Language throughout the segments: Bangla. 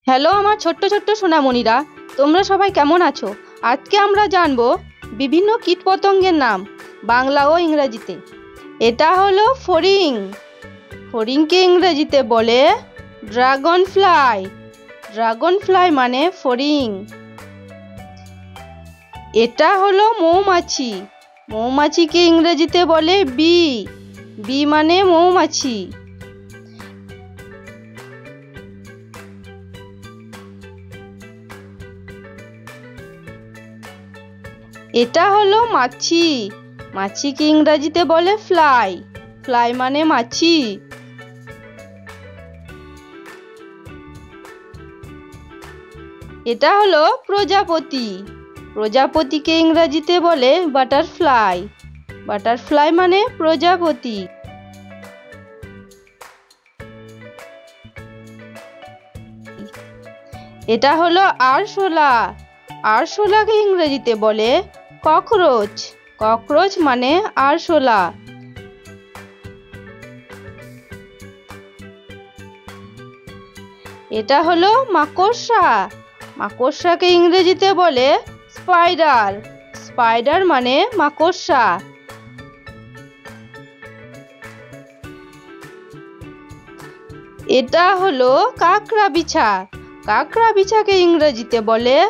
হ্যালো আমার ছোট্ট ছোট্ট সোনামণিরা, তোমরা সবাই কেমন আছো? আজকে আমরা জানবো বিভিন্ন কীটপতঙ্গের নাম বাংলা ও ইংরেজিতে। এটা হলো ফড়িং। ফড়িংকে ইংরেজিতে বলে ড্রাগন ফ্লাই। ড্রাগন ফ্লাই মানে ফড়িং। এটা হলো মৌমাছি। মৌমাছিকে ইংরেজিতে বলে বি। বি মানে মৌমাছি। এটা হলো মাছি। মাছিকে ইংরেজিতে বলে ফ্লাই। ফ্লাই মানে মাছি। এটা হলো প্রজাপতি। প্রজাপতিকে ইংরেজিতে বলে বাটারফ্লাই। বাটারফ্লাই মানে প্রজাপতি। এটা হলো আরশোলা। আরশোলাকে ইংরেজিতে বলে ককরোচ। ককরোচ মানে আরশোলা। এটা হলো মাকড়সা। মাকড়সাকে ইংরেজিতে বলে স্পাইডার। স্পাইডার মানে মাকড়সা। এটা হলো কাকড়া বিছা। কাকড়া বিছাকে ইংরেজিতে বলে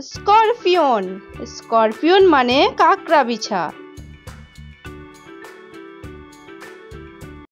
স্করপিয়ন। স্করপিয়ন মানে কাকড়া বিছা।